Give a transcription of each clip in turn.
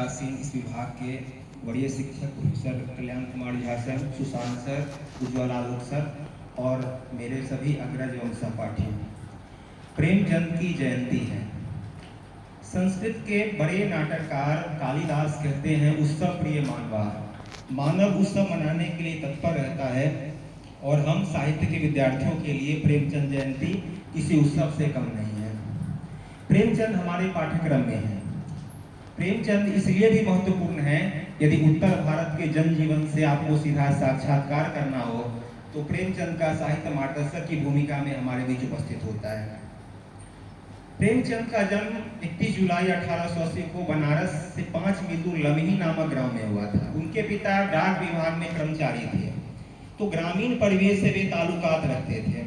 क्लासीन इस विभाग के वरीय शिक्षक प्रोफेसर कल्याण कुमार झा सर, सुशांत सर, उज्ज्वल आलोक सर और मेरे सभी अग्रज एवं सहपाठी। प्रेमचंद की जयंती है। संस्कृत के बड़े नाटककार कालिदास कहते हैं, उत्सव प्रिय मानवार। मानव उत्सव मनाने के लिए तत्पर रहता है और हम साहित्य के विद्यार्थियों के लिए प्रेमचंद जयंती किसी उत्सव से कम नहीं है। प्रेमचंद हमारे पाठ्यक्रम में है। प्रेमचंद इसलिए भी महत्वपूर्ण है, यदि उत्तर भारत के जनजीवन से आपको सीधा साक्षात्कार करना हो तो प्रेमचंद का साहित्य मार्गदर्शक की भूमिका में हमारे बीच उपस्थित होता है। प्रेमचंद का जन्म 31 जुलाई 1880 को बनारस से 5 मील दूर लमही नामक गांव में हुआ था। उनके पिता डाक विभाग में कर्मचारी थे, तो ग्रामीण परिवेश से वे ताल्लुकात रखते थे।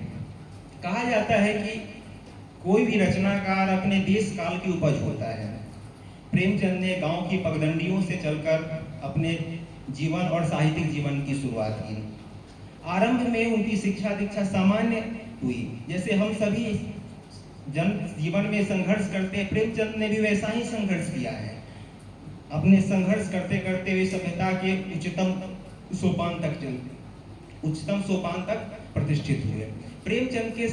कहा जाता है कि कोई भी रचनाकार अपने देश काल की उपज होता है। प्रेमचंद ने गांव की पगडंडियों से चलकर अपने जीवन और साहित्यिक जीवन की शुरुआत की। आरंभ में उनकी शिक्षा दीक्षा सामान्य हुई, जैसे हम सभी जन जीवन में संघर्ष करते हैं, प्रेमचंद ने भी वैसा ही संघर्ष किया है। अपने संघर्ष करते करते वे सभ्यता के उच्चतम सोपान तक प्रतिष्ठित हुए। प्रेमचंद के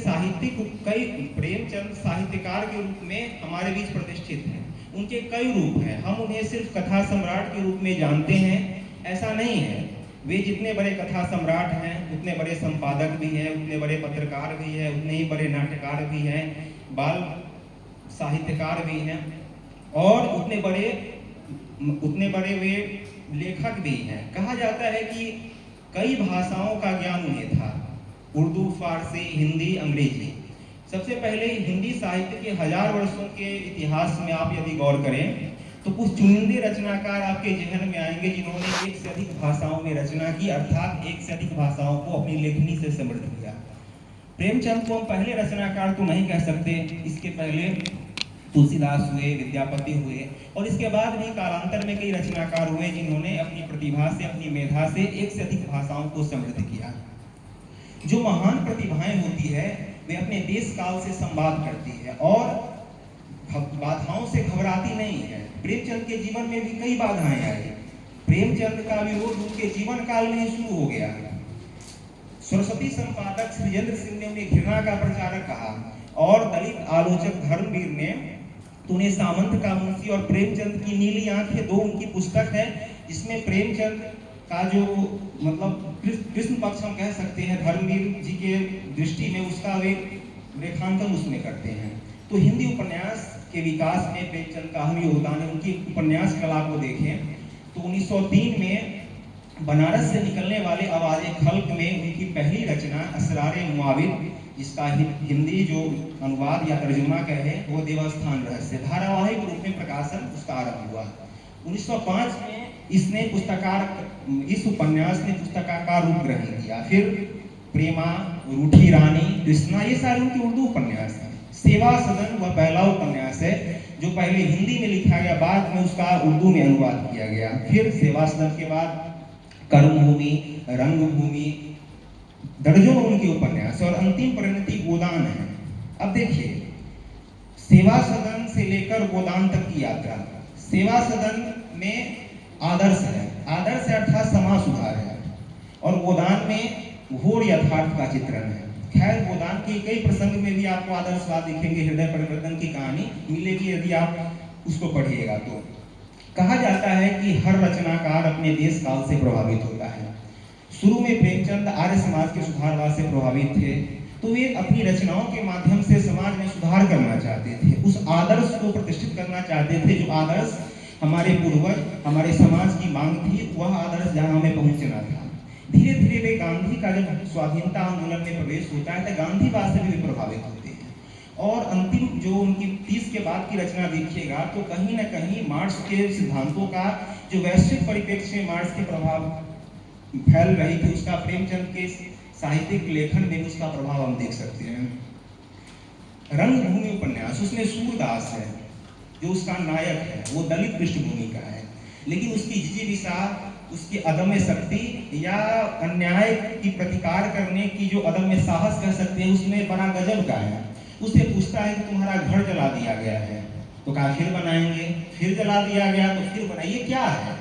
प्रेमचंद साहित्यकार के रूप में हमारे बीच प्रतिष्ठित हैं। उनके कई रूप हैं, हम उन्हें सिर्फ कथा सम्राट के रूप में जानते हैं, ऐसा नहीं है। वे जितने बड़े कथा सम्राट हैं, उतने बड़े संपादक भी हैं, उतने बड़े पत्रकार भी हैं, उतने ही बड़े नाट्यकार भी हैं, बाल साहित्यकार भी हैं और उतने बड़े वे लेखक भी हैं। कहा जाता है कि कई भाषाओं का ज्ञान उन्हें था, उर्दू, फारसी, हिंदी, अंग्रेजी। सबसे पहले हिंदी साहित्य के 1000 वर्षों के इतिहास में आप यदि गौर करें तो कुछ चुनिंदे रचनाकार आपके जहन में आएंगे जिन्होंने एक से अधिक भाषाओं में रचना की, अर्थात एक से अधिक भाषाओं को अपनी लेखनी से समृद्ध किया। प्रेमचंद को हम पहले रचनाकार तो नहीं कह सकते, इसके पहले तुलसीदास हुए, विद्यापति हुए और इसके बाद भी कालांतर में कई रचनाकार हुए जिन्होंने अपनी प्रतिभा से, अपनी मेधा से एक से अधिक भाषाओं को समृद्ध किया। जो महान प्रतिभाएं होती है वे अपने देश काल से संवाद करती है और बाधाओं से घबराती नहीं है। प्रेमचंद के जीवन में भी कई बाधाएं आई। प्रेमचंद का विरोध उनके जीवन काल में ही शुरू हो गया। सरस्वती संपादक श्रीजेंद्र सिंह ने उन्हें घृणा का प्रचारक कहा और दलित आलोचक धर्मवीर ने तो उन्हें सामंत का मुंशी और प्रेमचंद की नीली आंखें, 2 उनकी पुस्तक है जिसमें प्रेमचंद का जो कृष्ण पक्ष हम कह सकते हैं धर्मवीर जी के दृष्टि में, उसका वे रेखांकन उसमें करते हैं। तो हिंदी उपन्यास के विकास में प्रेमचंद का अहम योगदान है। उनकी उपन्यास कला को देखें तो 1903 में बनारस से निकलने वाले आवाज़े खल्क में उनकी पहली रचना असरारे मुआविद, जिसका हिंदी जो अनुवाद या तर्जुमा कहे वो देवस्थान रहस्य, धारावाहिक रूप में प्रकाशन उसका आरंभ हुआ। 1905 में इस उपन्यास ने पुस्तकाकार रूप ग्रहण किया। फिर प्रेमा, रूठी रानी, कृष्णा, ये सारे उनके उर्दू उपन्यास हैं। सेवा सदन वह पहला उपन्यास है जो पहले हिंदी में लिखा गया, बाद में उसका उर्दू में अनुवाद किया गया। फिर सेवा सदन के बाद कर्मभूमि, रंगभूमि, दर्जनों उनके उपन्यास और अंतिम परिणति गोदान है। अब देखिए, सेवा सदन से लेकर गोदान तक की यात्रा। सेवा सदन में आदर्श है, आदर्श अर्थात समाज सुधार है और गोदान में घोर यथार्थ का चित्रण है। खैर, गोदान के कई प्रसंग में भी आपको आदर्शवाद दिखेंगे, हृदय परिवर्तन की कहानी मिलेगी यदि आप उसको पढ़िएगा तो। कहा जाता है कि हर रचनाकार अपने देश काल से प्रभावित होता है। शुरू में प्रेमचंद आर्य समाज के सुधारवाद से प्रभावित थे, तो वे अपनी रचनाओं के माध्यम से समाज में सुधार करना चाहते थे, उस आदर्श को प्रतिष्ठित करना चाहते थे जो आदर्श हमारे पूर्वज, हमारे समाज की मांग थी, वह आदर्श जहां हमें पहुंचना था। धीरे धीरे वे गांधी का जब स्वाधीनता आंदोलन में प्रवेश होता है तो गांधीवाद से भी प्रभावित होते हैं और अंतिम जो उनकी 30 के बाद की रचना देखिएगा तो कहीं ना कहीं मार्क्स के सिद्धांतों का जो वैश्विक परिप्रेक्ष्य में मार्क्स के प्रभाव फैल रही थी, उसका प्रेमचंद के साहित्यिक लेखन में उसका प्रभाव हम देख सकते हैं। रंगभूमि उपन्यास, उसमें सूरदास है जो उसका नायक है, वो दलित पृष्ठभूमि का है, लेकिन उसकी जिजीविषा, उसकी अदम्य शक्ति या अन्याय की प्रतिकार करने की जो अदम्य साहस कह सकते हैं, उसमें बड़ा गजब का है। उसे पूछता है कि तुम्हारा घर जला दिया गया है तो कहा फिर बनाएंगे, फिर जला दिया गया तो फिर बनाइए। क्या है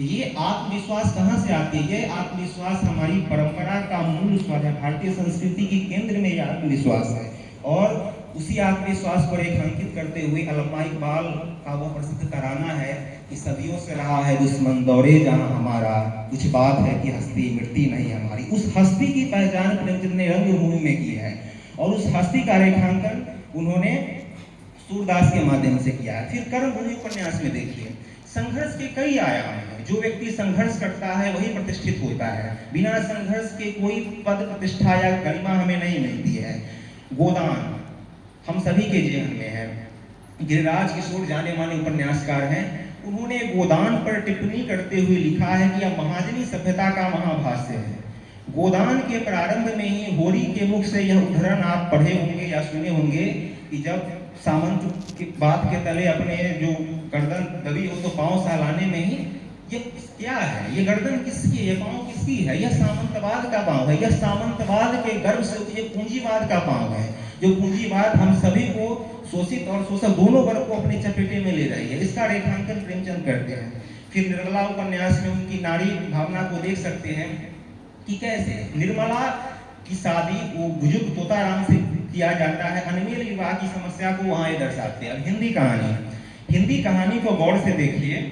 ये आत्मविश्वास? कहाँ से आती है? ये आत्मविश्वास हमारी परंपरा का मूल स्वाद है, भारतीय संस्कृति के केंद्र में यह आत्मविश्वास है। और उसी आत्मविश्वास को रेखांकित करते हुए अल्लामा इकबाल का वो प्रसिद्ध तराना है कि सदियों से रहा है दुश्मन दौरे जहां हमारा, कुछ बात है कि हस्ती मिटती नहीं हमारी। उस हस्ती की पहचान प्रेमचंद ने रंगभूमि में की है और उस हस्ती का रेखांकन उन्होंने सूरदास के माध्यम से किया है। फिर कर्मभूमि उपन्यास में देखिए, संघर्ष के कई आयाम हैं। जो व्यक्ति संघर्ष करता है वही प्रतिष्ठित होता है। बिना संघर्ष के कोई पद प्रतिष्ठा या गरिमा हमें नहीं मिलती है। गोदान हम सभी के जीवन में है। गिरिराज किशोर जाने माने उपन्यासकार हैं। उन्होंने गोदान पर टिप्पणी करते हुए लिखा है कि यह महाजनी सभ्यता का महाभाष्य है। गोदान के प्रारंभ में ही होरी के मुख से यह उद्धरण आप पढ़े होंगे या सुने होंगे कि जब सामंत के बात के तले अपने जो गर्दन दबी हो तो पांव सहलाने में ही ये क्या है, ये गर्दन किसकी है, ये पांव किसकी है? यह सामंतवाद का पांव है। यह सामंतवाद के गर्भ से ये पूंजीवाद का पांव है। जो पूंजीवाद हम सभी को शोषित और शोषक दोनों वर्ग को अपने चपेटे में ले रही है। इसका रेखांकन प्रेमचंद करते हैं। फिर निर्मला उपन्यास में उनकी नारी भावना को देख सकते हैं कि कैसे निर्मला की शादी वो बुजुर्ग तोताराम से किया जाता है। अनमेल विवाह की समस्या को वहां ये दर्शाते हैं। अब हिंदी कहानी को गौर से देखिए।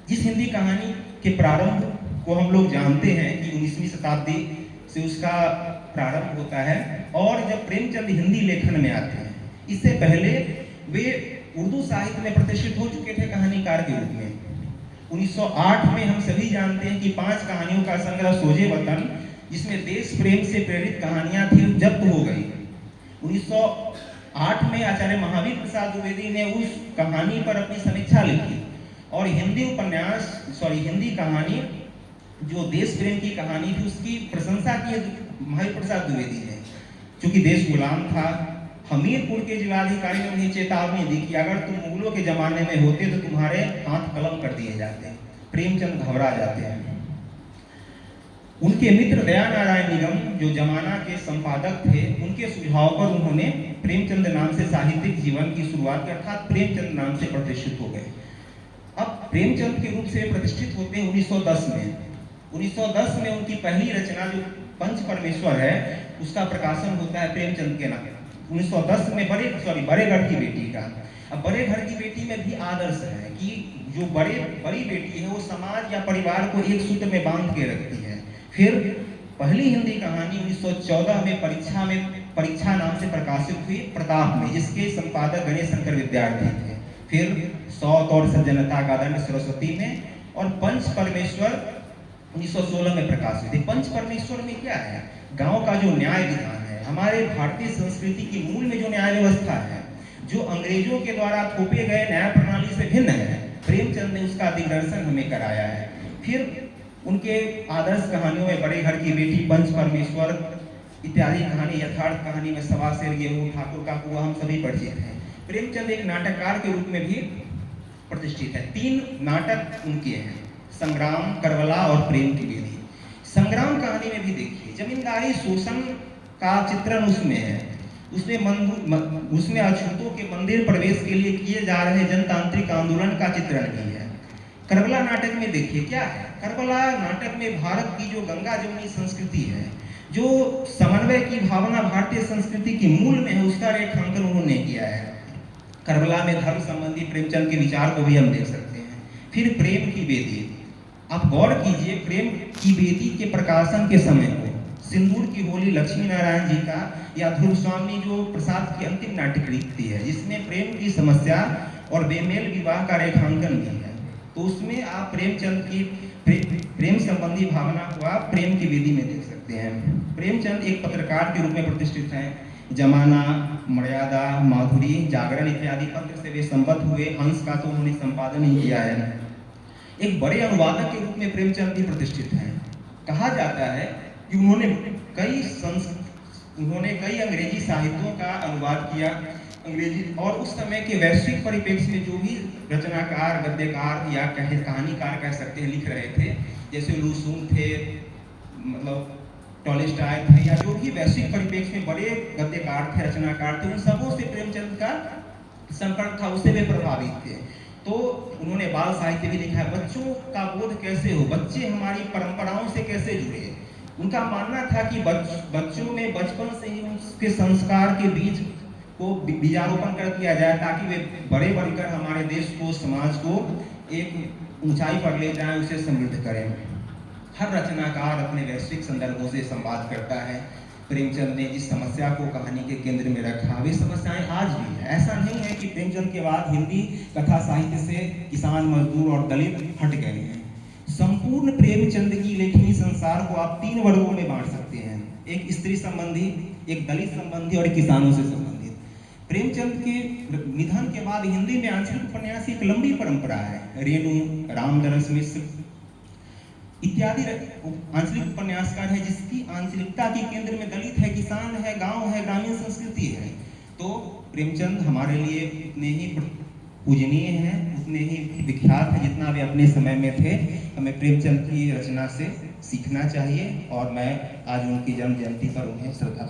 जिस हिंदी कहानी के प्रारंभ को हम लोग जानते हैं कि 19वीं शताब्दी से उसका प्रारंभ होता है और जब प्रेमचंद हिंदी लेखन में आते हैं, इससे पहले वे उर्दू साहित्य में प्रतिष्ठित हो चुके थे कहानीकार के रूप में। 1908 में हम सभी जानते हैं कि 5 कहानियों का संग्रह सोजे वतन, जिसमें देश प्रेम से प्रेरित कहानियां थी, जब्त हो गई। 1908 में आचार्य महावीर प्रसाद द्विवेदी ने उस कहानी पर अपनी समीक्षा लिखी और हिंदी कहानी जो देश प्रेम की कहानी थी उसकी प्रशंसा की महावीर प्रसाद द्विवेदी ने। चूंकि देश गुलाम था, हमीरपुर के जिलाधिकारी ने उन्हें चेतावनी दी कि अगर तुम मुगलों के जमाने में होते तो तुम्हारे हाथ कलम कर दिए जाते। प्रेमचंद घबरा जाते हैं। उनके मित्र दयानारायण निगम जो जमाना के संपादक थे, उनके सुझाव पर उन्होंने प्रेमचंद नाम से साहित्यिक जीवन की शुरुआत की, अर्थात प्रेमचंद नाम से प्रतिष्ठित हो गए। अब प्रेमचंद के रूप से प्रतिष्ठित होते हैं 1910 में। 1910 में उनकी पहली रचना जो पंच परमेश्वर है उसका प्रकाशन होता है प्रेमचंद के नाम। 1910 में बड़े घर की बेटी का। अब बड़े घर की बेटी में भी आदर्श है कि जो बड़ी बेटी है वो समाज या परिवार को एक सूत्र में बांध के रखती है। फिर पहली हिंदी कहानी 1914 में परीक्षा नाम से प्रकाशित हुई प्रताप में, जिसके संपादक गणेश शंकर विद्यार्थी थे। फिर सौत और सज्जनता का दंड सरस्वती में, और पंच परमेश्वर 1916 में प्रकाशित हुई। पंच परमेश्वर में क्या है? गांव का जो न्याय विधान है, हमारे भारतीय संस्कृति की मूल में जो न्याय व्यवस्था है, जो अंग्रेजों के द्वारा थोपे गए न्याय प्रणाली से भिन्न है, प्रेमचंद ने उसका दिग्दर्शन हमें कराया है। फिर उनके आदर्श कहानियों में बड़े घर की बेटी, पंच परमेश्वर इत्यादि कहानी, यथार्थ कहानी में सवा शेर गेहूं, ठाकुर का कुआं, हम सभी परिचित हैं। प्रेमचंद एक नाटककार के रूप में भी प्रतिष्ठित है। 3 नाटक उनके हैं, संग्राम, करबला और प्रेम की बेदी। संग्राम कहानी में भी देखिए जमींदारी शोषण का चित्रण उसमें है। उसमें अछूतों के मंदिर प्रवेश के लिए किए जा रहे जनतांत्रिक आंदोलन का चित्रण भी है। करबला नाटक में देखिए क्या है। करबला नाटक में भारत की जो गंगा जमुनी संस्कृति है, जो समन्वय की भावना भारतीय संस्कृति की मूल में है, उसका रेखांकन उन्होंने किया है। करबला में धर्म संबंधी प्रेमचंद के विचार को भी हम देख सकते हैं। फिर प्रेम की बेदी, आप गौर कीजिए, प्रेम की बेदी के प्रकाशन के समय को सिंदूर की होली लक्ष्मी नारायण जी का या ध्रुव स्वामी जो प्रसाद की अंतिम नाटक लिखती है, जिसमें प्रेम की समस्या और बेमेल विवाह का रेखांकन भी है। तो उसमें आप प्रेमचंद की प्रेम संबंधी भावना को आप प्रेम की बेदी में देख सकते हैं। प्रेमचंद एक पत्रकार के रूप में प्रतिष्ठित हैं। जमाना, मर्यादा, माधुरी, जागरण इत्यादि पत्र से वे संबद्ध हुए। हंस का तो उन्होंने संपादन ही किया है। एक बड़े अनुवादक के रूप में प्रेमचंद भी प्रतिष्ठित हैं। कहा जाता है कि उन्होंने कई अंग्रेजी साहित्यों का अनुवाद किया। अंग्रेजी और उस समय के वैश्विक परिप्रेक्ष्य में जो भी रचनाकार, गद्यकार या कहानीकार कह सकते हैं लिख रहे थे, जैसे लूसून थे, मतलब टॉलस्टॉय थे, या जो भी वैश्विक परिप्रेक्ष्य में बड़े गद्यकार थे, रचनाकार थे, उन सबों से प्रेमचंद का संपर्क था उससे वे प्रभावित थे। तो उन्होंने बाल साहित्य भी लिखा है। बच्चों का बोध कैसे हो, बच्चे हमारी परंपराओं से कैसे जुड़े। उनका मानना था कि बच्चों में बचपन से ही उसके संस्कार के बीज को बीजारोपण कर दिया जाए, ताकि वे बड़े बनकर हमारे देश को, समाज को एक ऊंचाई पर ले जाएं, उसे समृद्ध करें। हर रचनाकार अपने वैश्विक संदर्भों से संवाद करता है। प्रेमचंद ने जिस समस्या को कहानी के केंद्र में रखा, वे समस्याएं आज भी है। ऐसा नहीं है कि प्रेमचंद के बाद हिंदी कथा साहित्य से किसान, मजदूर और दलित हट गए हैं। संपूर्ण प्रेमचंद की लेखनी संसार को आप 3 वर्गों में बांट सकते हैं, एक स्त्री संबंधी, एक दलित संबंधी और किसानों से संबंधित। प्रेमचंद के निधन के बाद हिंदी में आंचलिक उपन्यास की एक लंबी परंपरा है। रेणु, रामदरस मिश्र इत्यादि आंचलिक उपन्यासकार है, जिसकी आंचलिकता के केंद्र में दलित है, किसान है, गांव है, ग्रामीण संस्कृति है। तो प्रेमचंद हमारे लिए उतने ही पूजनीय हैं, उतने ही विख्यात हैं जितना वे अपने समय में थे। हमें प्रेमचंद की रचना से सीखना चाहिए और मैं आज उनकी जन्म जयंती पर उन्हें श्रद्धा